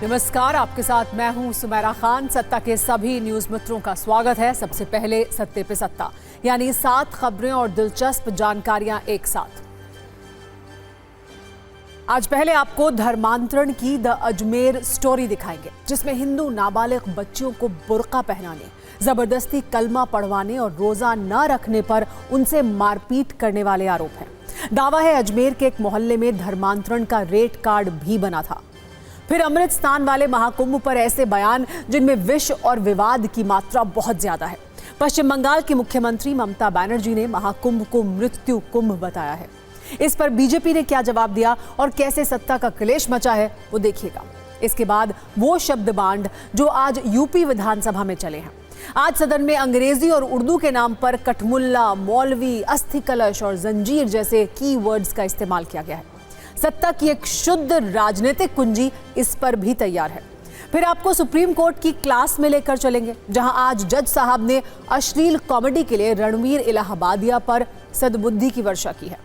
नमस्कार, आपके साथ मैं हूं सुमेरा खान। सत्ता के सभी न्यूज मित्रों का स्वागत है। सबसे पहले सत्ते पे सत्ता, यानी 7 खबरें और दिलचस्प जानकारियां एक साथ। आज पहले आपको धर्मांतरण की द अजमेर स्टोरी दिखाएंगे, जिसमें हिंदू नाबालिग बच्चियों को बुर्का पहनाने, जबरदस्ती कलमा पढ़वाने और रोजा न रखने पर उनसे मारपीट करने वाले आरोप हैं। दावा है अजमेर के एक मोहल्ले में धर्मांतरण का रेट कार्ड भी बना था। फिर अमृत स्नान वाले महाकुंभ पर ऐसे बयान जिनमें विष और विवाद की मात्रा बहुत ज्यादा है। पश्चिम बंगाल की मुख्यमंत्री ममता बनर्जी ने महाकुंभ को मृत्यु कुंभ बताया है। इस पर बीजेपी ने क्या जवाब दिया और कैसे सत्ता का क्लेश मचा है, वो देखिएगा। इसके बाद वो शब्द बांड जो आज यूपी विधानसभा में चले हैं। आज सदन में अंग्रेजी और उर्दू के नाम पर कठमुल्ला, मौलवी, अस्थि कलश और जंजीर जैसे की वर्ड्स का इस्तेमाल किया गया है। सत्ता की एक शुद्ध राजनीतिक कुंजी इस पर भी तैयार है। फिर आपको सुप्रीम कोर्ट की क्लास में लेकर चलेंगे, जहां आज जज साहब ने अश्लील कॉमेडी के लिए रणवीर इलाहाबादिया पर सद्बुद्धि की वर्षा की है।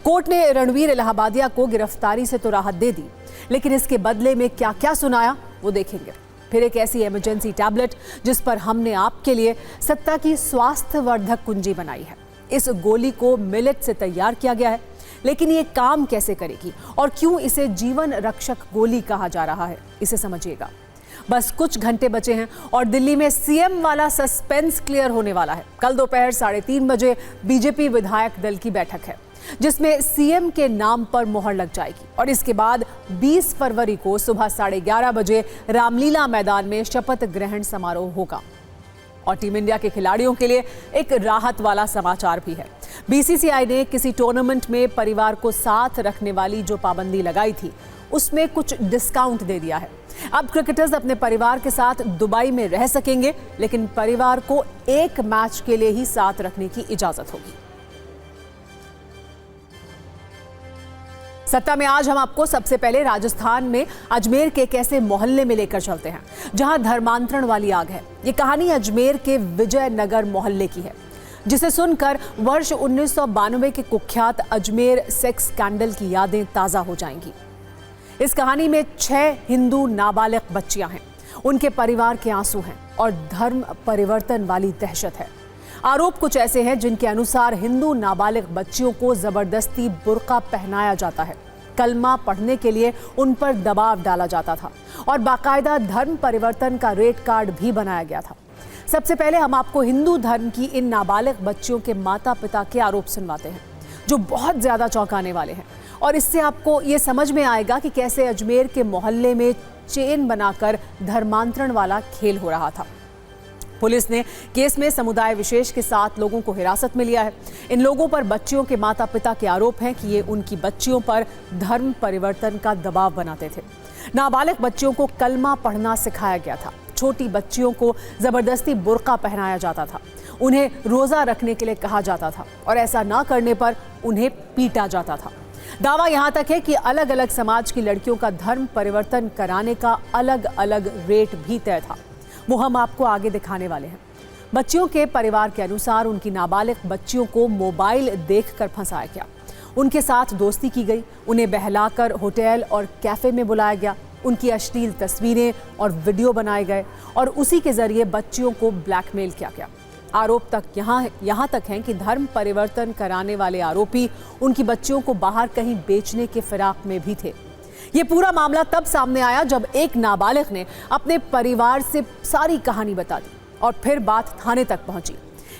कोर्ट ने रणवीर इलाहाबादिया को गिरफ्तारी से तो राहत दे दी, लेकिन इसके बदले में क्या क्या सुनाया वो देखेंगे। फिर एक ऐसी इमरजेंसी टैबलेट जिस पर हमने आपके लिए सत्ता की स्वास्थ्यवर्धक कुंजी बनाई है। इस गोली को मिलेट से तैयार किया गया है, लेकिन ये काम कैसे करेगी और क्यों इसे जीवन रक्षक गोली कहा जा रहा है, इसे समझिएगा। बस कुछ घंटे बचे हैं और दिल्ली में सीएम वाला सस्पेंस क्लियर होने वाला है। कल दोपहर 3:30 बजे बीजेपी विधायक दल की बैठक है, जिसमें सीएम के नाम पर मोहर लग जाएगी और इसके बाद 20 फरवरी को सुबह 11:30 बजे रामलीला मैदान में शपथ ग्रहण समारोह होगा। और टीम इंडिया के खिलाड़ियों के लिए एक राहत वाला समाचार भी है। बीसीसीआई ने किसी टूर्नामेंट में परिवार को साथ रखने वाली जो पाबंदी लगाई थी, उसमें कुछ डिस्काउंट दे दिया है। अब क्रिकेटर्स अपने परिवार के साथ दुबई में रह सकेंगे, लेकिन परिवार को एक मैच के लिए ही साथ रखने की इजाजत होगी। सत्ता में आज हम आपको सबसे पहले राजस्थान में अजमेर के एक ऐसे मोहल्ले में लेकर चलते हैं, जहां धर्मांतरण वाली आग है। ये कहानी अजमेर के विजयनगर मोहल्ले की है, जिसे सुनकर वर्ष 1992 के कुख्यात अजमेर सेक्स स्कैंडल की यादें ताजा हो जाएंगी। इस कहानी में 6 हिंदू नाबालिग बच्चियां हैं, उनके परिवार के आंसू हैं और धर्म परिवर्तन वाली दहशत है। आरोप कुछ ऐसे हैं जिनके अनुसार हिंदू नाबालिग बच्चियों को जबरदस्ती बुर्का पहनाया जाता है, कलमा पढ़ने के लिए उन पर दबाव डाला जाता था और बाकायदा धर्म परिवर्तन का रेट कार्ड भी बनाया गया था। सबसे पहले हम आपको हिंदू धर्म की इन नाबालिग बच्चियों के माता पिता के आरोप सुनवाते हैं, जो बहुत ज्यादा चौंकाने वाले हैं। और इससे आपको ये समझ में आएगा कि कैसे अजमेर के मोहल्ले में चेन बनाकर धर्मांतरण वाला खेल हो रहा था। पुलिस ने केस में समुदाय विशेष के 7 लोगों को हिरासत में लिया है। इन लोगों पर बच्चियों के माता पिता के आरोप हैं कि ये उनकी बच्चियों पर धर्म परिवर्तन का दबाव बनाते थे। नाबालिग बच्चियों को कलमा पढ़ना सिखाया गया था, छोटी बच्चियों को जबरदस्ती बुर्का पहनाया जाता था, उन्हें रोजा रखने के लिए कहा जाता था और ऐसा ना करने पर उन्हें पीटा जाता था। दावा यहां तक है कि अलग अलग समाज की लड़कियों का धर्म परिवर्तन कराने का अलग अलग रेट भी तय था। वो हम आपको आगे दिखाने वाले हैं। बच्चियों के परिवार के अनुसार उनकी नाबालिग बच्चियों को मोबाइल देखकर फंसाया गया, उनके साथ दोस्ती की गई, उन्हें बहलाकर होटल और कैफे में बुलाया गया, उनकी अश्लील तस्वीरें और वीडियो बनाए गए और उसी के जरिए बच्चियों को ब्लैकमेल किया गया। आरोप तक यहाँ तक हैं कि धर्म परिवर्तन कराने वाले आरोपी उनकी बच्चियों को बाहर कहीं बेचने के फिराक में भी थे। ये पूरा मामला तब सामने आया जब एक नाबालिग ने अपने परिवार से सारी कहानी बता दी और फिर बात थाने तक पहुंची।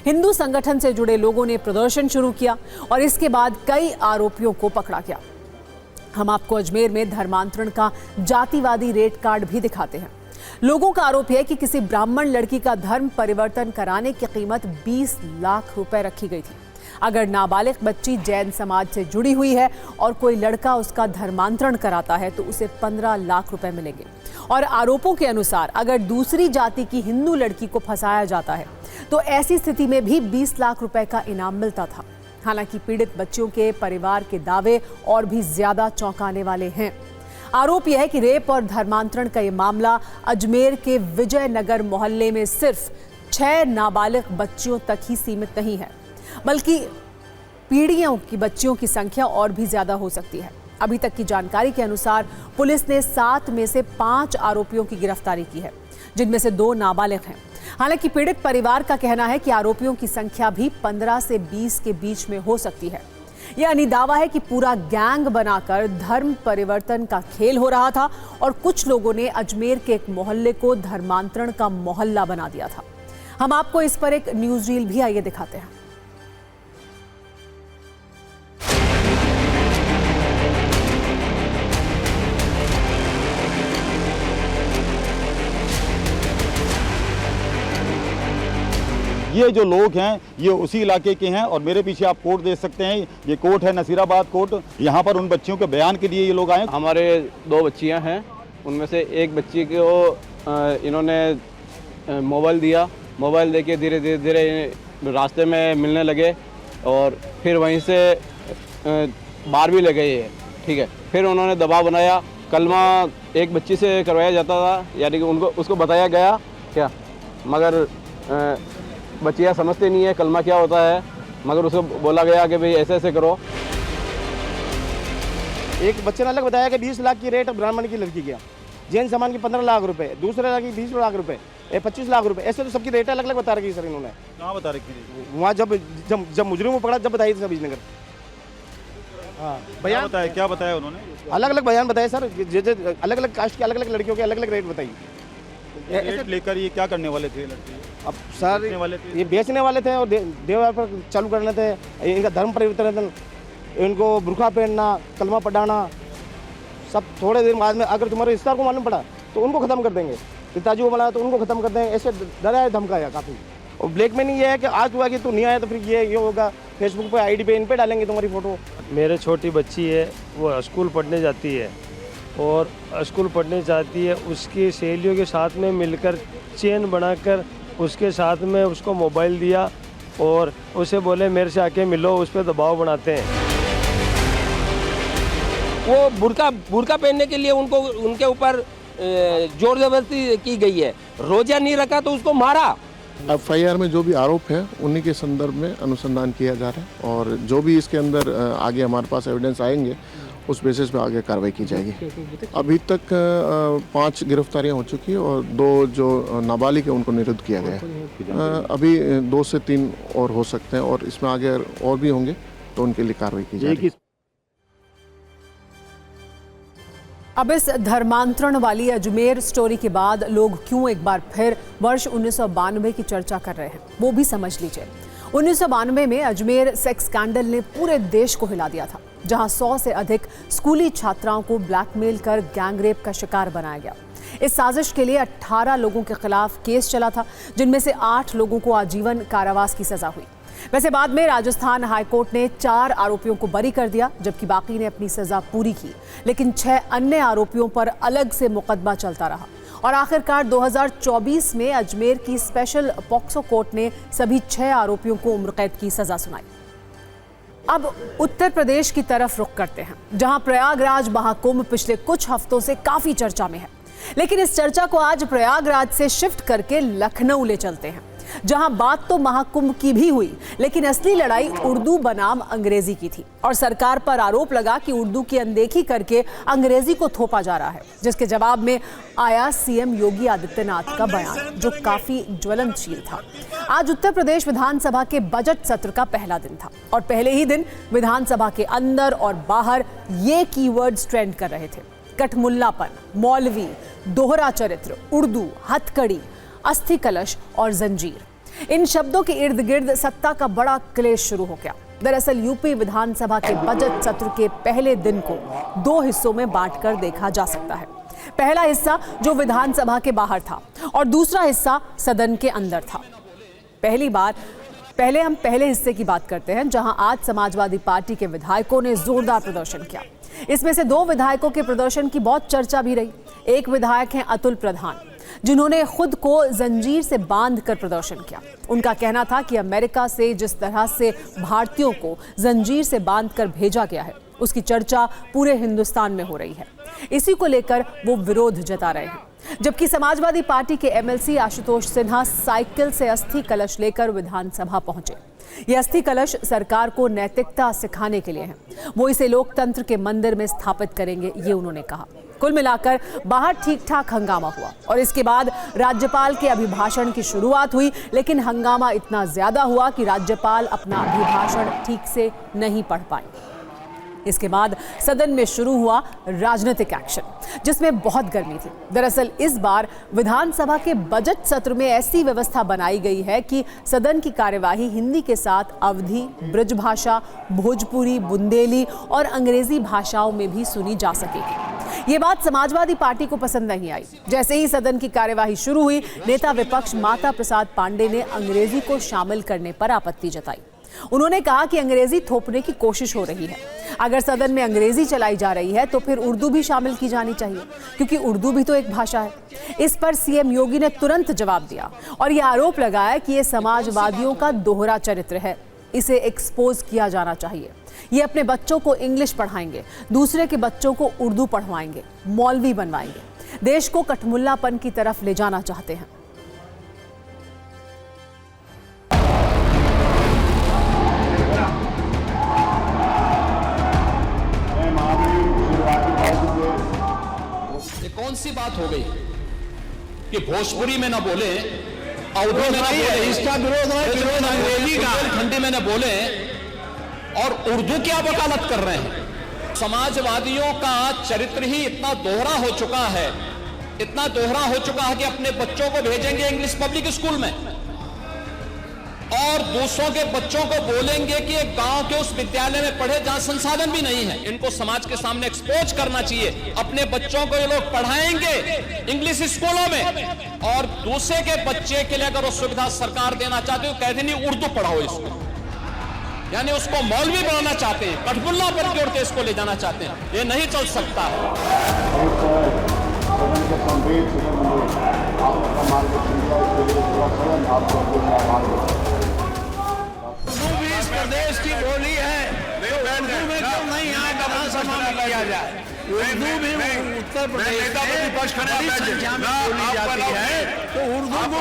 हिंदू संगठन से जुड़े लोगों ने प्रदर्शन शुरू किया और इसके बाद कई आरोपियों को पकड़ा गया। हम आपको अजमेर में धर्मांतरण का जातिवादी रेट कार्ड भी दिखाते हैं। लोगों का आरोप है कि किसी ब्राह्मण लड़की का धर्म परिवर्तन कराने की कीमत 20 लाख रुपए रखी गई थी। अगर नाबालिग बच्ची जैन समाज से जुड़ी हुई है और कोई लड़का उसका धर्मांतरण कराता है तो उसे 15 लाख रुपए मिलेंगे। और आरोपों के अनुसार अगर दूसरी जाति की हिंदू लड़की को फंसाया जाता है तो ऐसी स्थिति में भी 20 लाख रुपए का इनाम मिलता था। हालांकि पीड़ित बच्चियों के परिवार के दावे और भी ज्यादा चौंकाने वाले हैं। आरोप यह है कि रेप और धर्मांतरण का ये मामला अजमेर के विजयनगर मोहल्ले में सिर्फ 6 नाबालिग बच्चियों तक ही सीमित नहीं है, बल्कि पीढ़ियों की बच्चियों की संख्या और भी ज्यादा हो सकती है। अभी तक की जानकारी के अनुसार पुलिस ने 7 में से 5 आरोपियों की गिरफ्तारी की है, जिनमें से 2 नाबालिग हैं। हालांकि पीड़ित परिवार का कहना है कि आरोपियों की संख्या भी 15 से 20 के बीच में हो सकती है। यह अनिदावा है कि पूरा गैंग बनाकर धर्म परिवर्तन का खेल हो रहा था और कुछ लोगों ने अजमेर के एक मोहल्ले को धर्मांतरण का मोहल्ला बना दिया था। हम आपको इस पर एक न्यूज रील भी आइए दिखाते हैं। ये जो लोग हैं ये उसी इलाके के हैं और मेरे पीछे आप कोर्ट देख सकते हैं, ये कोर्ट है नसीराबाद कोर्ट। यहाँ पर उन बच्चियों के बयान के लिए ये लोग आए। हमारे 2 बच्चियाँ हैं, उनमें से एक बच्ची को इन्होंने मोबाइल दिया। मोबाइल देके धीरे धीरे रास्ते में मिलने लगे और फिर वहीं से बाहर भी ले गए। ठीक है, फिर उन्होंने दबाव बनाया। कलमा एक बच्ची से करवाया जाता था, यानी कि उसको बताया गया क्या, मगर बच्चियाँ समझते नहीं है कलमा क्या होता है, मगर उसको बोला गया कि भाई ऐसे ऐसे करो। एक बच्चे ने अलग बताया कि 20 लाख की रेट ब्राह्मण की लड़की का, जैन सामान की 15 लाख रुपए, दूसरे की 20 लाख रुपए, 25 लाख रुपए, ऐसे तो सबकी रेट अलग अलग बता रखी है सर इन्होंने। कहाँ बता रखी है? वहाँ जब मुजरिम को पकड़ा जब बताई थी सब नगर। हाँ, बयान बताया, क्या बताया उन्होंने? अलग अलग बयान बताए सर, जैसे अलग अलग कास्ट की अलग अलग लड़कियों के अलग अलग रेट बताई। रेट लेकर ये क्या करने वाले थे लड़के? अब सर ये बेचने वाले थे और देवदार पर चालू करने थे। इनका धर्म परिवर्तन, इनको बुर्खा पहनना, कलमा पढ़ाना, सब थोड़े दिन बाद में अगर तुम्हारे रिश्तेदार को मालूम पड़ा तो उनको ख़त्म कर देंगे, पिताजी को बोला तो उनको ख़त्म कर देंगे, ऐसे डराया धमकाया काफ़ी। और ब्लैक में नहीं ये है कि आज हुआ कि तू नहीं आया तो फिर ये होगा, फेसबुक पे आईडी पे इन पे डालेंगे तुम्हारी फ़ोटो। मेरे छोटी बच्ची है, वो स्कूल पढ़ने जाती है और स्कूल पढ़ने जाती है, उसकी सहेलियों के साथ में मिलकर चेन बनाकर उसके साथ में उसको मोबाइल दिया और उसे बोले मेरे से आके मिलो, उस पर दबाव बनाते हैं। वो बुर्का पहनने के लिए उनके ऊपर जोर जबरदस्ती की गई है। रोजा नहीं रखा तो उसको मारा। एफआईआर में जो भी आरोप है उन्हीं के संदर्भ में अनुसंधान किया जा रहा है और जो भी इसके अंदर आगे हमारे पास एविडेंस आएंगे उस बेसिस पे आगे कार्रवाई की जाएगी। अभी तक 5 गिरफ्तारियां हो चुकी है और 2 जो नाबालिग है उनको निरुद्ध किया गया है। अभी 2 से 3 और हो सकते हैं और इसमें आगे और भी होंगे तो उनके लिए कार्रवाई की जाएगी। अब इस धर्मांतरण वाली अजमेर स्टोरी के बाद लोग क्यों एक बार फिर वर्ष 1992 की चर्चा कर रहे हैं, वो भी समझ लीजिए। 1992 में अजमेर सेक्स स्कैंडल ने पूरे देश को हिला दिया था, जहां 100 से अधिक स्कूली छात्राओं को ब्लैकमेल कर गैंगरेप का शिकार बनाया गया। इस साजिश के लिए 18 लोगों के खिलाफ केस चला था, जिनमें से 8 लोगों को आजीवन कारावास की सजा हुई। वैसे बाद में राजस्थान हाईकोर्ट ने 4 आरोपियों को बरी कर दिया, जबकि बाकी ने अपनी सजा पूरी की, लेकिन 6 अन्य आरोपियों पर अलग से मुकदमा चलता रहा और आखिरकार 2024 में अजमेर की स्पेशल पॉक्सो कोर्ट ने सभी 6 आरोपियों को उम्र कैद की सजा सुनाई। अब उत्तर प्रदेश की तरफ रुख करते हैं, जहां प्रयागराज महाकुंभ पिछले कुछ हफ्तों से काफी चर्चा में है। लेकिन इस चर्चा को आज प्रयागराज से शिफ्ट करके लखनऊ ले चलते हैं, जहां बात तो महाकुंभ की भी हुई, लेकिन असली लड़ाई उर्दू बनाम अंग्रेजी की थी और सरकार पर आरोप लगा कि उर्दू की अनदेखी करके अंग्रेजी को थोपा जा रहा है, जिसके जवाब में आया सीएम योगी आदित्यनाथ का बयान, जो काफी ज्वलनशील था। आज उत्तर प्रदेश विधानसभा के बजट सत्र का पहला दिन था और पहले ही दिन विधानसभा के अंदर और बाहर ये कीवर्ड्स ट्रेंड कर रहे थे: कठमुल्लापन, मौलवी, दोहरा चरित्र, उर्दू, हथकड़ी, अस्थि कलश और जंजीर। इन शब्दों के इर्द गिर्द सत्ता का बड़ा क्लेश शुरू हो गया। दरअसल यूपी विधानसभा के बजट सत्र के पहले दिन को 2 हिस्सों में बांटकर देखा जा सकता है। पहला हिस्सा जो विधानसभा के बाहर था और दूसरा हिस्सा सदन के अंदर था। पहले हम पहले हिस्से की बात करते हैं, जहां आज समाजवादी पार्टी के विधायकों ने जोरदार प्रदर्शन किया। इसमें से 2 विधायकों के प्रदर्शन की बहुत चर्चा भी रही। एक विधायक हैं अतुल प्रधान, जिन्होंने खुद को जंजीर से बांधकर प्रदर्शन किया। उनका कहना था कि अमेरिका से जिस तरह से भारतीयों को जंजीर से बांधकर भेजा गया है, उसकी चर्चा पूरे हिंदुस्तान में हो रही है। इसी को लेकर वो विरोध जता रहे हैं। जबकि समाजवादी पार्टी के एमएलसी आशुतोष सिन्हा साइकिल से अस्थि कलश लेकर विधानसभा पहुंचे। यह अस्थि कलश सरकार को नैतिकता सिखाने के लिए है। वो इसे लोकतंत्र के मंदिर में स्थापित करेंगे, ये उन्होंने कहा। कुल मिलाकर बाहर ठीक ठाक हंगामा हुआ और इसके बाद राज्यपाल के अभिभाषण की शुरुआत हुई, लेकिन हंगामा इतना ज्यादा हुआ कि राज्यपाल अपना अभिभाषण ठीक से नहीं पढ़ पाए। इसके बाद सदन में शुरू हुआ राजनीतिक एक्शन, जिसमें बहुत गर्मी थी। दरअसल इस बार विधानसभा के बजट सत्र में ऐसी व्यवस्था बनाई गई है कि सदन की कार्यवाही हिंदी के साथ अवधी, ब्रजभाषा, भोजपुरी, बुंदेली और अंग्रेजी भाषाओं में भी सुनी जा सकेगी। ये बात समाजवादी पार्टी को पसंद नहीं आई। जैसे ही सदन की कार्यवाही शुरू हुई, नेता विपक्ष माता प्रसाद पांडे ने अंग्रेजी को शामिल करने पर आपत्ति जताई। उन्होंने कहा कि अंग्रेजी थोपने की कोशिश हो रही है। अगर सदन में अंग्रेजी चलाई जा रही है तो फिर उर्दू भी शामिल की जानी चाहिए, क्योंकि उर्दू भी तो एक भाषा है। इस पर सीएम योगी ने तुरंत जवाब दिया और यह आरोप लगाया कि यह समाजवादियों का दोहरा चरित्र है, इसे एक्सपोज किया जाना चाहिए। ये अपने बच्चों को इंग्लिश पढ़ाएंगे, दूसरे के बच्चों को उर्दू पढ़वाएंगे, मौलवी बनवाएंगे, देश को कठमुल्लापन की तरफ ले जाना चाहते हैं। कौन सी बात हो गई कि भोजपुरी में ना बोले, अवधी में ना बोले, इसका विरोध अंग्रेजी का ठंडी में ना बोले और उर्दू की आप वकालत कर रहे हैं। समाजवादियों का चरित्र ही इतना दोहरा हो चुका है, इतना दोहरा हो चुका है कि अपने बच्चों को भेजेंगे इंग्लिश पब्लिक स्कूल में और दूसरों के बच्चों को बोलेंगे कि एक गांव के उस विद्यालय में पढ़े जहां संसाधन भी नहीं है। इनको समाज के सामने एक्सपोज करना चाहिए। अपने बच्चों को ये लोग पढ़ाएंगे इंग्लिश स्कूलों में और दूसरे के बच्चे के लिए अगर वो सुविधा सरकार देना चाहते हो, कहते नहीं उर्दू पढ़ाओ इसको, यानी उसको मौलवी बनाना चाहते हैं, कठमुल्ला पर जोड़ के इसको ले जाना चाहते हैं। ये नहीं चल सकता। प्रदेश की बोली है, उर्दू में क्यों नहीं यहाँ विधानसभा में किया जाए? उर्दू भी उत्तर प्रदेश में बड़ी संख्या में बोली जाती है, तो उर्दू को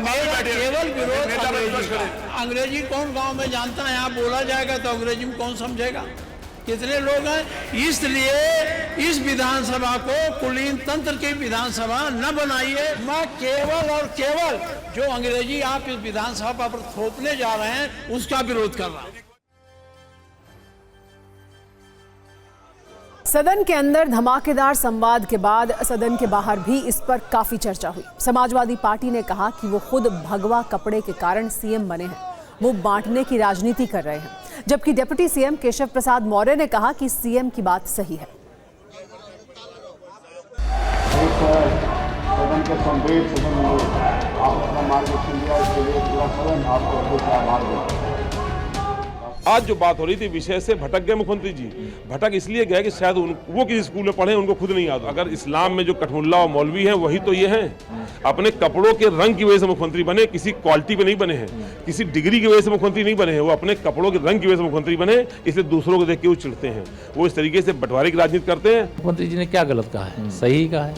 मेरा केवल विरोध अंग्रेजी कौन गांव में जानता है? यहाँ बोला जाएगा तो अंग्रेजी में कौन समझेगा? कितने लोग हैं? इसलिए इस विधानसभा को कुलीन तंत्र की विधानसभा न बनाइए। मैं केवल और केवल जो अंग्रेजी आप इस विधानसभा पर थोपने जा रहे हैं उसका विरोध कर रहा हूं। सदन के अंदर धमाकेदार संवाद के बाद सदन के बाहर भी इस पर काफी चर्चा हुई। समाजवादी पार्टी ने कहा कि वो खुद भगवा कपड़े के कारण सीएम बने हैं, वो बांटने की राजनीति कर रहे हैं, जबकि डिप्टी सीएम केशव प्रसाद मौर्य ने कहा कि सीएम की बात सही है। सदन के संवेद सदन में आप अपना मार्गदर्शन दिया, इसके लिए पूरा सदन आपको आभार देता है। आज जो बात हो रही थी विषय से भटक गए मुख्यमंत्री जी। भटक इसलिए गए कि शायद वो किसी स्कूल में पढ़े, उनको खुद नहीं याद। अगर इस्लाम में जो कठमुल्ला और मौलवी हैं वही तो ये हैं। अपने कपड़ों के रंग की वजह से मुख्यमंत्री बने, किसी क्वालिटी पे नहीं बने हैं, किसी डिग्री की वजह से मुख्यमंत्री नहीं बने हैं। वो अपने कपड़ों के रंग की वजह से मुख्यमंत्री बने, इसलिए दूसरों को देख के वो चिढ़ते हैं। वो इस तरीके से बंटवारे की राजनीति करते हैं। मुख्यमंत्री जी ने क्या गलत कहा है? सही कहा है।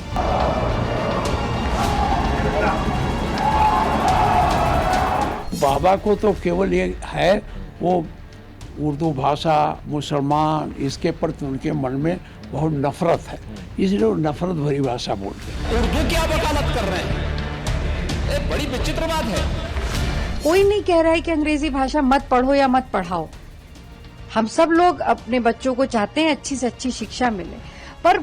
बाबा को तो केवल ये है, वो उर्दू भाषा, मुसलमान, इसके प्रति उनके मन में बहुत नफरत है, इसलिए वो नफरत भरी भाषा बोलते हैं। उर्दू की आप वकालत कर रहे हैं, ये बड़ी विचित्र बात है। कोई नहीं कह रहा है कि अंग्रेजी भाषा मत पढ़ो या मत पढ़ाओ। हम सब लोग अपने बच्चों को चाहते हैं अच्छी से अच्छी शिक्षा मिले, पर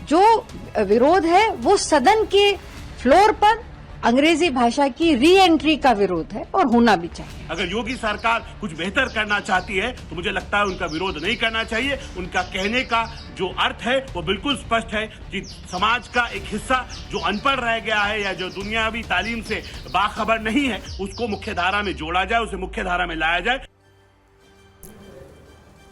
जो विरोध है वो सदन के फ्लोर पर अंग्रेजी भाषा की री एंट्री का विरोध है और होना भी चाहिए। अगर योगी सरकार कुछ बेहतर करना चाहती है तो मुझे लगता है उनका विरोध नहीं करना चाहिए। उनका कहने का जो अर्थ है वो बिल्कुल स्पष्ट है कि समाज का एक हिस्सा जो अनपढ़ रह गया है या जो दुनियावी तालीम से बाखबर नहीं है, उसको मुख्य धारा में जोड़ा जाए, उसे मुख्य धारा में लाया जाए।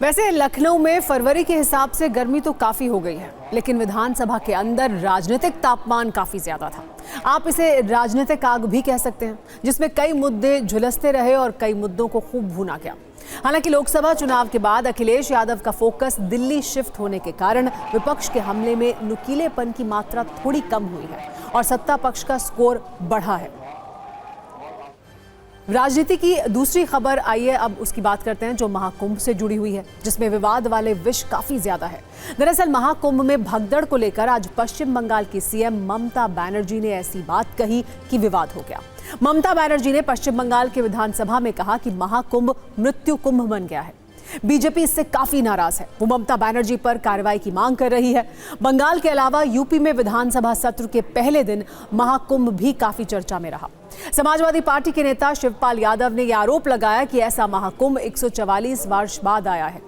वैसे लखनऊ में फरवरी के हिसाब से गर्मी तो काफी हो गई है, लेकिन विधानसभा के अंदर राजनीतिक तापमान काफी ज्यादा था। आप इसे राजनीतिक आग भी कह सकते हैं, जिसमें कई मुद्दे झुलसते रहे और कई मुद्दों को खूब भूना गया। हालांकि लोकसभा चुनाव के बाद अखिलेश यादव का फोकस दिल्ली शिफ्ट होने के कारण विपक्ष के हमले में नुकीलेपन की मात्रा थोड़ी कम हुई है और सत्ता पक्ष का स्कोर बढ़ा है। राजनीति की दूसरी खबर, आइए अब उसकी बात करते हैं जो महाकुंभ से जुड़ी हुई है, जिसमें विवाद वाले विषय काफी ज्यादा है। दरअसल महाकुंभ में भगदड़ को लेकर आज पश्चिम बंगाल की सीएम ममता बनर्जी ने ऐसी बात कही कि विवाद हो गया। ममता बनर्जी ने पश्चिम बंगाल के विधानसभा में कहा कि महाकुंभ मृत्यु कुंभ बन गया है। बीजेपी इससे काफी नाराज है। वो ममता बनर्जी पर कार्रवाई की मांग कर रही है। बंगाल के अलावा यूपी में विधानसभा सत्र के पहले दिन महाकुंभ भी काफी चर्चा में रहा। समाजवादी पार्टी के नेता शिवपाल यादव ने यह आरोप लगाया कि ऐसा महाकुंभ 144 वर्ष बाद आया है।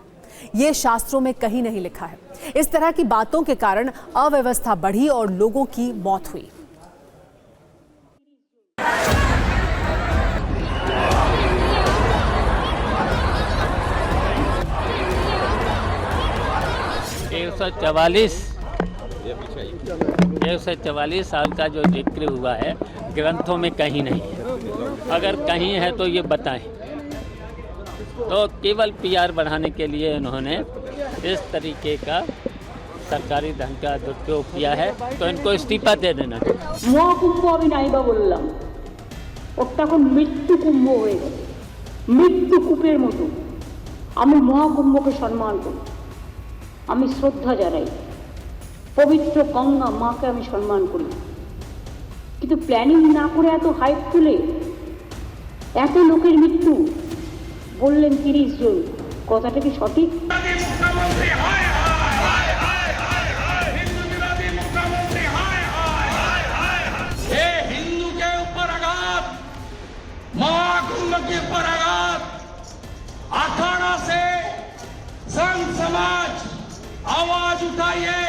ये शास्त्रों में कहीं नहीं लिखा है। इस तरह की बातों के कारण अव्यवस्था बढ़ी और लोगों की मौत हुई। एक सौ 144 साल का जो जिक्र हुआ है ग्रंथों में कहीं नहीं है। अगर कहीं है तो ये बताएं। तो केवल पीआर बढ़ाने के लिए इन्होंने इस तरीके का सरकारी धन का दुरुपयोग किया है, तो इनको इस्तीफा दे देना चाहिए। महाकुंभ अभी नाइबा बोललाम, ওটা এখন মৃত্যু কুম্ভ হয়ে গেল, মৃত্যু কূপের মতো। আমি মহাকুম্ভকে সম্মান করি, আমি শ্রদ্ধা জানাই, পবিত্র গঙ্গা মাকে আমি সম্মান করি, কিন্তু প্ল্যানিং না করে এত হাইপ তুলে এত লোকের মৃত্যু বললেন 30 জন, কথাটা কি সঠিক? हिंदू के ऊपर आघात, महाकुंभ के ऊपर आघात, अखाड़ा से संत समाज आवाज उठाइए।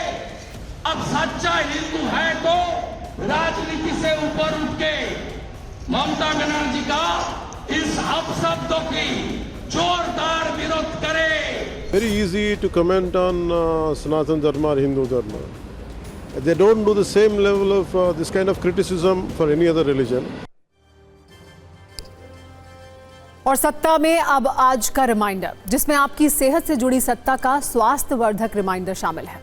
अब सच्चा हिंदू है तो राजनीति से ऊपर उठ के ममता बनर्जी का इस अपशब्दों की जोरदार विरोध करे। Very easy to comment on Sanatana Dharma or Hindu Dharma. They don't do the same level of this kind of criticism for any other religion. और सत्ता में अब आज का रिमाइंडर, जिसमें आपकी सेहत से जुड़ी सत्ता का स्वास्थ्यवर्धक रिमाइंडर शामिल है।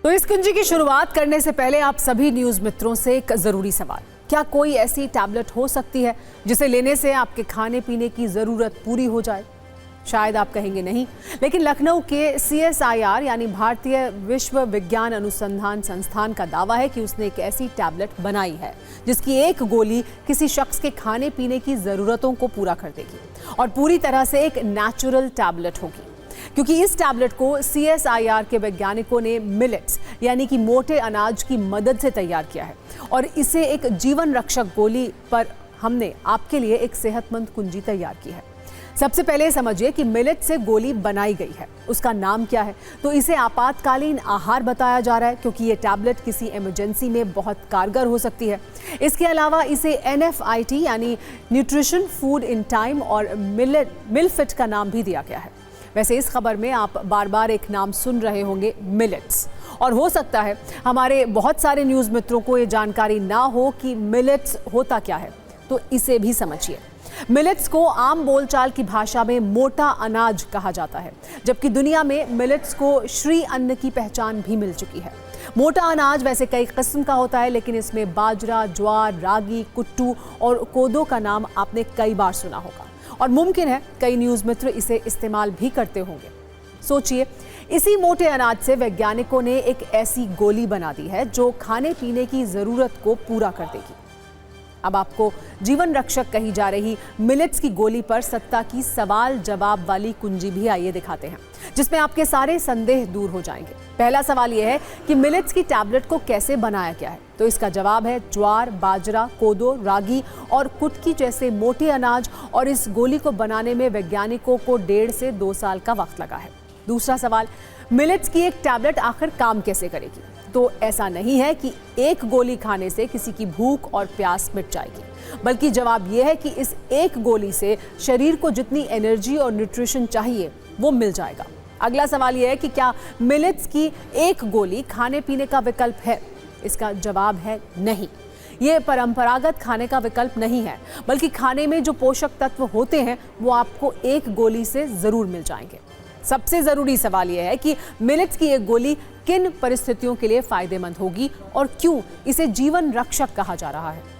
तो इस कुंजी की शुरुआत करने से पहले आप सभी न्यूज मित्रों से एक जरूरी सवाल, क्या कोई ऐसी टैबलेट हो सकती है जिसे लेने से आपके खाने पीने की जरूरत पूरी हो जाए? शायद आप कहेंगे नहीं, लेकिन लखनऊ के CSIR यानी भारतीय विश्व विज्ञान अनुसंधान संस्थान का दावा है कि उसने एक ऐसी टैबलेट बनाई है जिसकी एक गोली किसी शख्स के खाने पीने की जरूरतों को पूरा कर देगी और पूरी तरह से एक नेचुरल टैबलेट होगी, क्योंकि इस टैबलेट को CSIR के वैज्ञानिकों ने मिलेट्स यानी कि मोटे अनाज की मदद से तैयार किया है और इसे एक जीवन रक्षक गोली पर हमने आपके लिए एक सेहतमंद कुंजी तैयार की है। सबसे पहले समझिए कि मिलेट से गोली बनाई गई है, उसका नाम क्या है? तो इसे आपातकालीन आहार बताया जा रहा है, क्योंकि ये टैबलेट किसी इमरजेंसी में बहुत कारगर हो सकती है। इसके अलावा इसे NFIT यानी न्यूट्रिशन फूड इन टाइम और मिलफिट का नाम भी दिया गया है। वैसे इस खबर में आप बार बार एक नाम सुन रहे होंगे, मिलेट्स, और हो सकता है हमारे बहुत सारे न्यूज़ मित्रों को ये जानकारी ना हो कि मिलेट्स होता क्या है, तो इसे भी समझिए। मिलेट्स को आम बोलचाल की भाषा में मोटा अनाज कहा जाता है, जबकि दुनिया में मिलेट्स को श्री अन्न की पहचान भी मिल चुकी है। मोटा अनाज वैसे कई किस्म का होता है, लेकिन इसमें बाजरा, ज्वार, रागी, कुट्टू और कोदो का नाम आपने कई बार सुना होगा और मुमकिन है कई न्यूज़ मित्र इसे इस्तेमाल भी करते होंगे। सोचिए, इसी मोटे अनाज से वैज्ञानिकों ने एक ऐसी गोली बना दी है जो खाने पीने की ज़रूरत को पूरा कर देगी। अब आपको जीवन रक्षक कही जा रही मिलेट्स की गोली पर सत्ता की सवाल जवाब वाली कुंजी भी आइए दिखाते हैं, जिसमें आपके सारे संदेह दूर हो जाएंगे। पहला सवाल यह है कि मिलेट्स की टैबलेट को कैसे बनाया गया है, तो इसका जवाब है ज्वार, बाजरा, कोदो, रागी और कुटकी जैसे मोटे अनाज, और इस गोली को बनाने में वैज्ञानिकों को 1.5 से 2 साल का वक्त लगा है। दूसरा सवाल, मिलेट्स की एक टैबलेट आखिर काम कैसे करेगी? तो ऐसा नहीं है कि एक गोली खाने से किसी की भूख और प्यास मिट जाएगी, बल्कि जवाब यह है कि इस एक गोली से शरीर को जितनी एनर्जी और न्यूट्रिशन चाहिए वो मिल जाएगा। अगला सवाल यह है कि क्या मिलेट्स की एक गोली खाने पीने का विकल्प है? इसका जवाब है नहीं। ये परंपरागत खाने का विकल्प नहीं है, बल्कि खाने में जो पोषक तत्व होते हैं वो आपको एक गोली से जरूर मिल जाएंगे। सबसे जरूरी सवाल यह है कि मिलेट्स की एक गोली किन परिस्थितियों के लिए फायदेमंद होगी और क्यों इसे जीवन रक्षक कहा जा रहा है।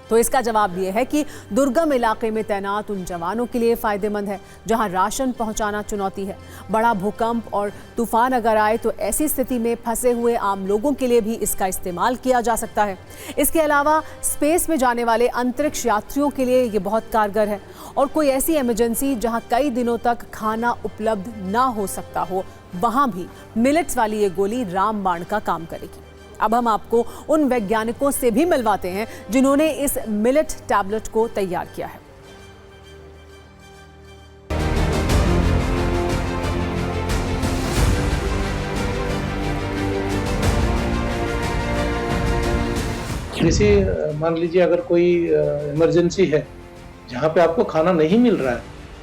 तो इसका जवाब यह है कि दुर्गम इलाके में तैनात उन जवानों के लिए फायदेमंद है जहां राशन पहुंचाना चुनौती है। बड़ा भूकंप और तूफान अगर आए तो ऐसी स्थिति में फंसे हुए आम लोगों के लिए भी इसका इस्तेमाल किया जा सकता है। इसके अलावा स्पेस में जाने वाले अंतरिक्ष यात्रियों के लिए ये बहुत कारगर है और कोई ऐसी इमरजेंसी जहां कई दिनों तक खाना उपलब्ध ना हो सकता हो, वहां भी मिलेट्स वाली ये गोली रामबाण का काम करेगी। अब हम आपको उन वैज्ञानिकों से भी मिलवाते हैं जिन्होंने इस मिलेट टैबलेट को तैयार किया है। जैसे मान लीजिए अगर कोई इमरजेंसी है जहाँ पे आपको खाना नहीं मिल रहा है,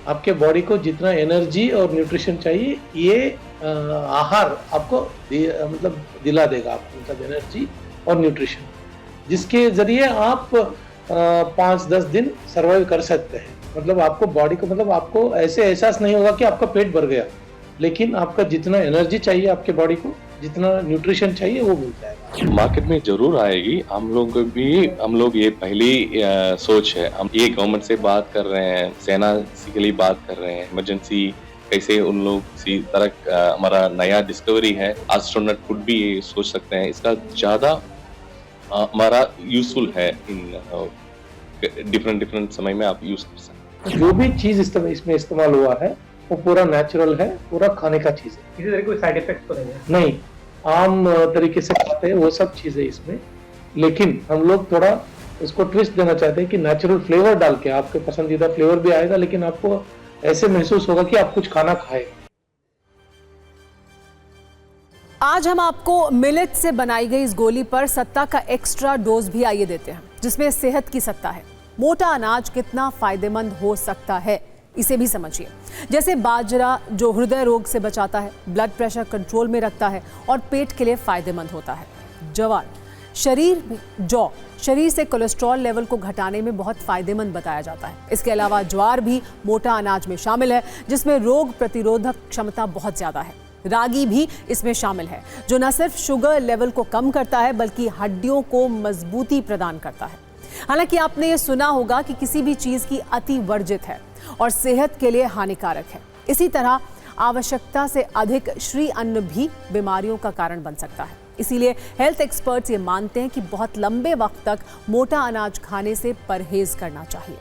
आपके बॉडी को जितना एनर्जी और न्यूट्रिशन चाहिए ये आहार आपको मतलब दिला देगा, आपको मतलब एनर्जी और न्यूट्रिशन, जिसके जरिए आप 5-10 दिन सर्वाइव कर सकते हैं। मतलब आपको बॉडी को मतलब आपको ऐसे एहसास नहीं होगा कि आपका पेट भर गया, लेकिन आपका जितना एनर्जी चाहिए आपके बॉडी को, जितना न्यूट्रिशन चाहिए वो मिल जाएगा। मार्केट में जरूर आएगी। हम लोग ये पहली सोच है। हम ये गवर्नमेंट से बात कर रहे हैं, सेना के लिए बात कर रहे हैं, इमरजेंसी कैसे उन लोग इसी तरह हमारा नया डिस्कवरी है, एस्ट्रोनॉट खुद भी ये सोच सकते हैं। इसका ज्यादा हमारा यूजफुल है, इन डिफरेंट समय में आप यूज कर सकते हैं। जो भी चीज इसमें इस्तेमाल हुआ है वो पूरा नेचुरल है, पूरा खाने का चीज है, किसी तरह कोई साइड इफेक्ट तो नहीं, आम तरीके से खाते हैं वो सब चीजें इसमें। लेकिन हम लोग थोड़ा इसको ट्विस्ट देना चाहते हैं कि नेचुरल फ्लेवर डाल के आपके पसंदीदा फ्लेवर भी आएगा, लेकिन आपको ऐसे महसूस होगा कि आप कुछ खाना खाए। आज हम आपको मिलेट से बनाई गई इस गोली पर सत्ता का एक्स्ट्रा डोज भी आइए देते हैं, जिसमें सेहत की सत्ता है। मोटा अनाज कितना फायदेमंद हो सकता है इसे भी समझिए। जैसे बाजरा जो हृदय रोग से बचाता है, ब्लड प्रेशर कंट्रोल में रखता है और पेट के लिए फायदेमंद होता है। जौ शरीर से कोलेस्ट्रॉल लेवल को घटाने में बहुत फायदेमंद बताया जाता है। इसके अलावा ज्वार भी मोटा अनाज में शामिल है, जिसमें रोग प्रतिरोधक क्षमता बहुत ज्यादा है। रागी भी इसमें शामिल है, जो न सिर्फ शुगर लेवल को कम करता है बल्कि हड्डियों को मजबूती प्रदान करता है। हालांकि आपने ये सुना होगा कि किसी भी चीज की अति वर्जित है और सेहत के लिए हानिकारक है। इसी तरह आवश्यकता से अधिक श्री अन्न भी बीमारियों का कारण बन सकता है। इसीलिए हेल्थ एक्सपर्ट्स ये मानते हैं कि बहुत लंबे वक्त तक मोटा अनाज खाने से परहेज करना चाहिए।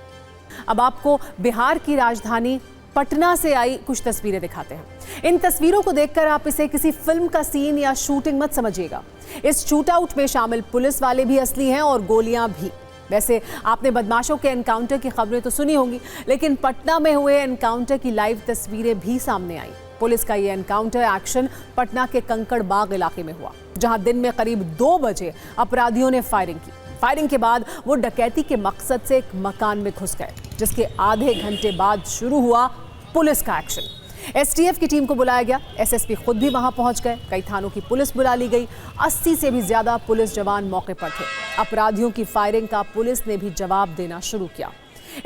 अब आपको बिहार की राजधानी पटना से आई कुछ तस्वीरें दिखाते हैं। इन तस्वीरों को देखकर आप इसे किसी फिल्म का सीन या शूटिंग मत समझिएगा। इस शूट आउट में शामिल पुलिस वाले भी असली हैं और गोलियां भी। वैसे आपने बदमाशों के एनकाउंटर की खबरें तो सुनी होंगी, लेकिन पटना में हुए एनकाउंटर की लाइव तस्वीरें भी सामने आई। पुलिस का यह एनकाउंटर एक्शन पटना के कंकड़ बाग इलाके में हुआ, जहां दिन में करीब 2 बजे अपराधियों ने फायरिंग की। फायरिंग के बाद वो डकैती के मकसद से एक मकान में घुस गए, जिसके आधे घंटे बाद शुरू हुआ पुलिस का एक्शन। एसटीएफ की टीम को बुलाया गया, एसएसपी खुद भी वहां पहुंच गए, कई थानों की पुलिस बुला ली गई, 80 से भी ज्यादा पुलिस जवान मौके पर थे। अपराधियों की फायरिंग का पुलिस ने भी जवाब देना शुरू किया।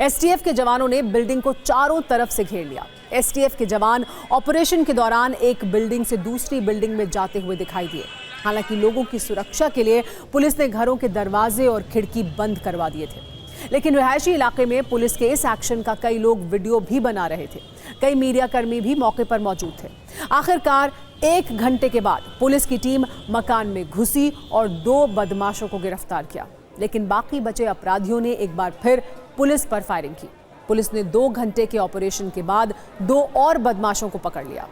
एसटीएफ के जवानों ने बिल्डिंग को चारों तरफ से घेर लिया। एसटीएफ के जवान ऑपरेशन के दौरान एक बिल्डिंग से दूसरी बिल्डिंग में जाते हुए दिखाई दिए। हालांकि लोगों की सुरक्षा के लिए पुलिस ने घरों के दरवाजे और खिड़की बंद करवा दिए थे, लेकिन रिहायशी इलाके में पुलिस के इस एक्शन का कई लोग वीडियो भी बना रहे थे। कई मीडिया कर्मी भी मौके पर मौजूद थे। आखिरकार 1 घंटे के बाद पुलिस की टीम मकान में घुसी और 2 बदमाशों को गिरफ्तार किया, लेकिन बाकी बचे अपराधियों ने एक बार फिर पुलिस पर फायरिंग की। पुलिस ने 2 घंटे के ऑपरेशन के बाद 2 और बदमाशों को पकड़ लिया।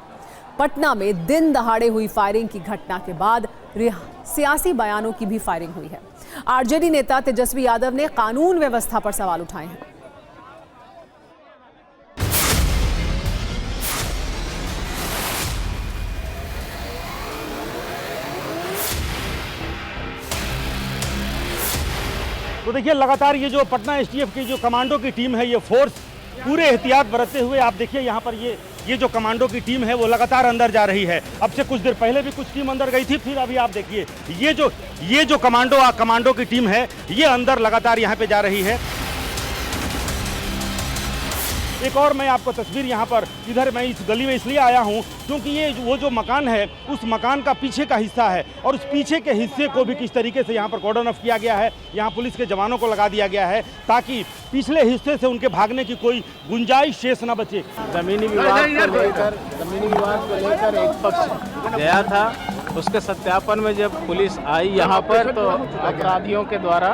पटना में दिन दहाड़े हुई फायरिंग की घटना के बाद सियासी बयानों की भी फायरिंग हुई है। आरजेडी नेता तेजस्वी यादव ने कानून व्यवस्था पर सवाल उठाए हैं। तो देखिए, लगातार ये जो पटना एसटीएफ की जो कमांडो की टीम है, ये फोर्स पूरे एहतियात बरतते हुए आप देखिए यहाँ पर ये ये जो कमांडो की टीम है वो लगातार अंदर जा रही है। अब से कुछ देर पहले भी कुछ टीम अंदर गई थी, फिर अभी आप देखिए ये जो कमांडो की टीम है ये अंदर लगातार यहाँ पे जा रही है। एक और मैं आपको तस्वीर यहाँ पर इधर मैं इस गली में इसलिए आया हूँ क्योंकि ये वो जो मकान है उस मकान का पीछे का हिस्सा है और उस पीछे के हिस्से को भी किस तरीके से यहाँ पर कॉर्डन ऑफ किया गया है। यहाँ पुलिस के जवानों को लगा दिया गया है ताकि पिछले हिस्से से उनके भागने की कोई गुंजाइश शेष न बचे। जमीनी विवाद को लेकर एक पक्ष गया था, उसके सत्यापन में जब पुलिस आई यहाँ पर तो अपराधियों के द्वारा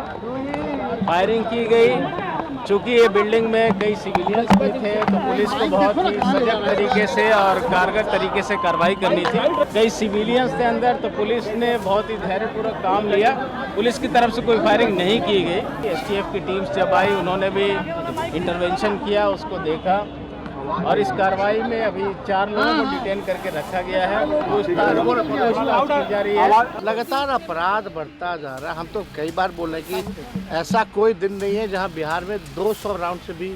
फायरिंग की गई। चूँकि ये बिल्डिंग में कई सिविलियंस भी थे तो पुलिस को बहुत ही सजग तरीके से और कारगर तरीके से कार्रवाई करनी थी। कई सिविलियंस थे अंदर तो पुलिस ने बहुत ही धैर्यपूर्वक काम लिया। पुलिस की तरफ से कोई फायरिंग नहीं की गई। एसटीएफ की टीम्स जब आई उन्होंने भी इंटरवेंशन किया, उसको देखा और इस कार्रवाई में अभी 4 लोगों को डिटेन करके रखा गया है। पूछताछ की जा रही है। लगातार अपराध बढ़ता जा रहा है। हम तो कई बार बोले कि ऐसा कोई दिन नहीं है जहां बिहार में 200 राउंड से भी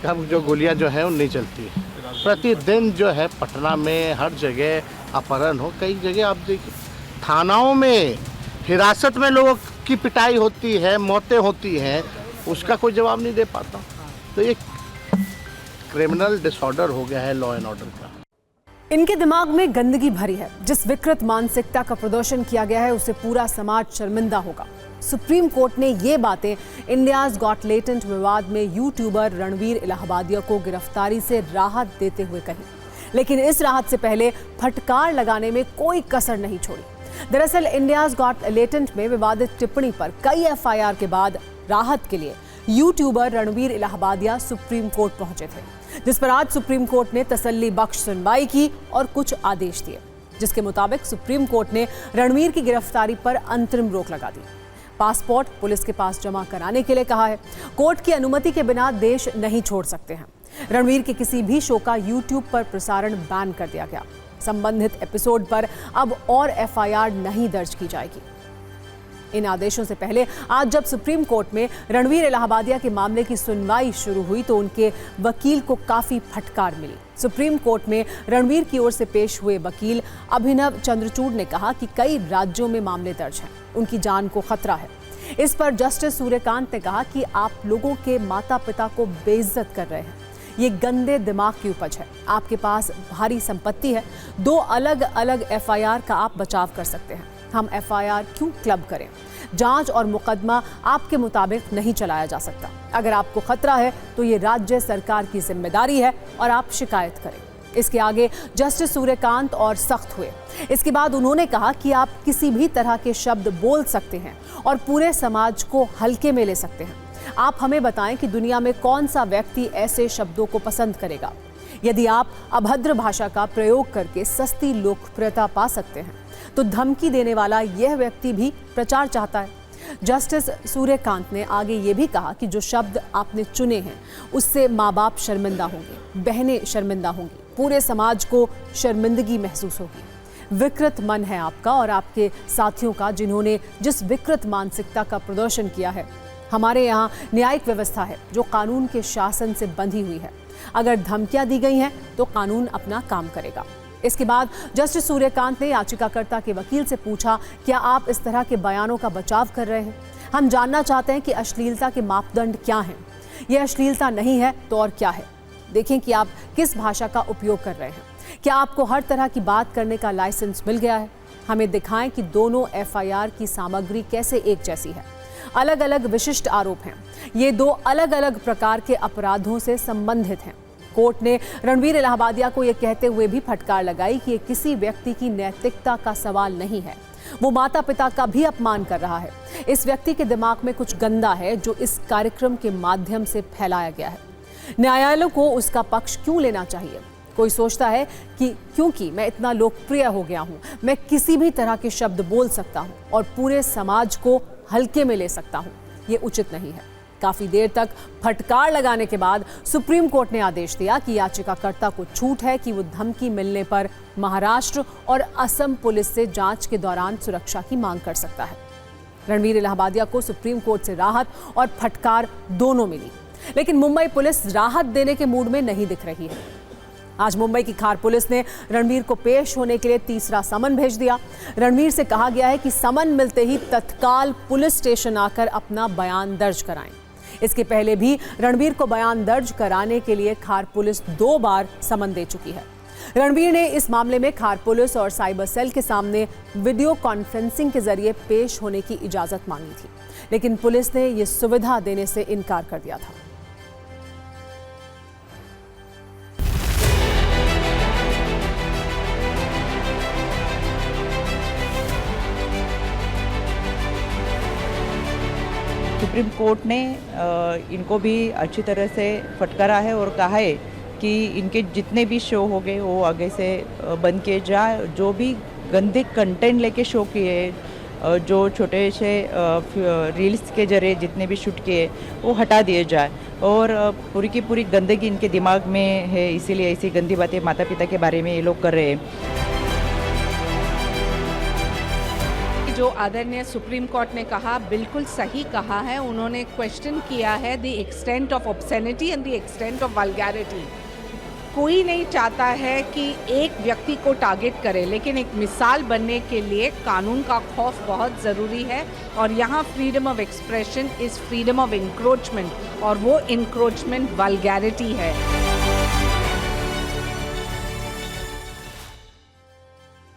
कम जो गोलियां जो है वो नहीं चलती। प्रतिदिन जो है पटना में हर जगह अपहरण हो, कई जगह आप देखिए थानाओं में हिरासत में लोगों की पिटाई होती है, मौतें होती हैं, उसका कोई जवाब नहीं दे पाता। तो ये क्रिमिनल डिसऑर्डर हो गया है लॉ एंड ऑर्डर का। इनके दिमाग में गंदगी भरी है। जिस विकृत मानसिकता का प्रदर्शन किया गया है उसे पूरा समाज शर्मिंदा होगा। सुप्रीम कोर्ट ने ये बातें इंडियाज गॉट लेटेंट विवाद में यूट्यूबर रणवीर इलाहाबादिया को गिरफ्तारी से राहत देते हुए कही, लेकिन इस राहत से पहले फटकार लगाने में कोई कसर नहीं छोड़ी। दरअसल इंडियाज गॉट लेटेंट में विवादित टिप्पणी पर कई एफआईआर के बाद राहत के लिए YouTuber Ranveer Allahbadia supreme court पहुंचे थे, जिस पर आज सुप्रीम कोर्ट ने तसल्ली बख्श सुनवाई की और कुछ आदेश दिए, जिसके मुताबिक सुप्रीम कोर्ट ने रणवीर की गिरफ्तारी पर अंतरिम रोक लगा दी। पासपोर्ट पुलिस के पास जमा कराने के लिए कहा है। कोर्ट की अनुमति के बिना देश नहीं छोड़ सकते हैं। रणवीर के किसी भी शो का यूट्यूब पर प्रसारण बैन कर दिया गया। संबंधित एपिसोड पर अब और एफआईआर नहीं दर्ज की जाएगी। इन आदेशों से पहले आज जब सुप्रीम कोर्ट में रणवीर इलाहाबादिया के मामले की सुनवाई शुरू हुई तो उनके वकील को काफी फटकार मिली। सुप्रीम कोर्ट में रणवीर की ओर से पेश हुए वकील अभिनव चंद्रचूड़ ने कहा कि कई राज्यों में मामले दर्ज हैं, उनकी जान को खतरा है। इस पर जस्टिस सूर्यकांत ने कहा कि आप लोगों के माता पिता को बेइज्जत कर रहे हैं। ये गंदे दिमाग की उपज है। आपके पास भारी संपत्ति है, 2 अलग अलग एफआईआर का आप बचाव कर सकते हैं। हम एफआईआर क्यों क्लब करें? जांच और मुकदमा आपके मुताबिक नहीं चलाया जा सकता। अगर आपको खतरा है तो ये राज्य सरकार की जिम्मेदारी है और आप शिकायत करें। इसके आगे जस्टिस सूर्यकांत और सख्त हुए। इसके बाद उन्होंने कहा कि आप किसी भी तरह के शब्द बोल सकते हैं और पूरे समाज को हल्के में ले सकते हैं। आप हमें बताएं कि दुनिया में कौन सा व्यक्ति ऐसे शब्दों को पसंद करेगा। यदि आप अभद्र भाषा का प्रयोग करके सस्ती लोकप्रियता पा सकते हैं तो धमकी देने वाला यह व्यक्ति भी प्रचार चाहता है। जस्टिस सूर्यकांत ने आगे ये भी कहा कि जो शब्द आपने चुने हैं उससे माँ बाप शर्मिंदा होंगे, बहनें शर्मिंदा होंगी, पूरे समाज को शर्मिंदगी महसूस होगी। विकृत मन है आपका और आपके साथियों का, जिन्होंने जिस विकृत मानसिकता का प्रदर्शन किया है। हमारे यहाँ न्यायिक व्यवस्था है जो कानून के शासन से बंधी हुई है। अगर धमकियां दी गई हैं तो कानून अपना काम करेगा। इसके बाद जस्टिस सूर्यकांत ने याचिकाकर्ता के वकील से पूछा, क्या आप इस तरह के बयानों का बचाव कर रहे हैं? हम जानना चाहते हैं कि अश्लीलता के मापदंड क्या हैं। यह अश्लीलता नहीं है तो और क्या है? देखें कि आप किस भाषा का उपयोग कर रहे हैं। क्या आपको हर तरह की बात करने का लाइसेंस मिल गया है? हमें दिखाएं कि दोनों एफआईआर की सामग्री कैसे एक जैसी है। अलग अलग विशिष्ट आरोप हैं। ये 2 अलग अलग प्रकार के अपराधों से संबंधित हैं। कोर्ट ने रणवीर इलाहाबादिया को यह कहते हुए भी फटकार लगाई कि ये किसी व्यक्ति की नैतिकता का सवाल नहीं है, वो माता पिता का भी अपमान कर रहा है। इस व्यक्ति के दिमाग में कुछ गंदा है जो इस कार्यक्रम के माध्यम से फैलाया गया है। न्यायालय को उसका पक्ष क्यों लेना चाहिए? कोई सोचता है कि क्योंकि मैं इतना लोकप्रिय हो गया हूं, मैं किसी भी तरह के शब्द बोल सकता हूं और पूरे समाज को हल्के में ले सकता हूं। ये उचित नहीं है। काफी देर तक फटकार लगाने के बाद सुप्रीम कोर्ट ने आदेश दिया कि याचिकाकर्ता को छूट है कि वो धमकी मिलने पर महाराष्ट्र और असम पुलिस से जांच के दौरान सुरक्षा की मांग कर सकता है। रणवीर इलाहाबादिया को सुप्रीम कोर्ट से राहत और फटकार दोनों मिली, लेकिन मुंबई पुलिस राहत देने के मूड में नहीं दिख रही है। आज मुंबई की खार पुलिस ने रणवीर को पेश होने के लिए तीसरा समन भेज दिया। रणवीर से कहा गया है कि समन मिलते ही तत्काल पुलिस स्टेशन आकर अपना बयान दर्ज कराएं। इसके पहले भी रणवीर को बयान दर्ज कराने के लिए खार पुलिस 2 बार समन दे चुकी है। रणवीर ने इस मामले में खार पुलिस और साइबर सेल के सामने वीडियो कॉन्फ्रेंसिंग के जरिए पेश होने की इजाजत मांगी थी, लेकिन पुलिस ने यह सुविधा देने से इनकार कर दिया था। सुप्रीम कोर्ट ने इनको भी अच्छी तरह से फटकारा है और कहा है कि इनके जितने भी शो हो गए वो आगे से बंद किए जाए। जो भी गंदे कंटेंट लेके शो किए, जो छोटे से रील्स के जरिए जितने भी शूट किए वो हटा दिए जाए और पूरी की पूरी गंदगी इनके दिमाग में है, इसीलिए ऐसी गंदी बातें माता पिता के बारे में ये लोग कर रहे हैं। जो आदरणीय सुप्रीम कोर्ट ने कहा बिल्कुल सही कहा है। उन्होंने क्वेश्चन किया है the extent of obscenity and the extent of vulgarity. कोई नहीं चाहता है कि एक व्यक्ति को टारगेट करे, लेकिन एक मिसाल बनने के लिए कानून का खौफ बहुत ज़रूरी है और यहाँ freedom of expression is freedom of encroachment और वो इंक्रोचमेंट वल्गैरिटी है।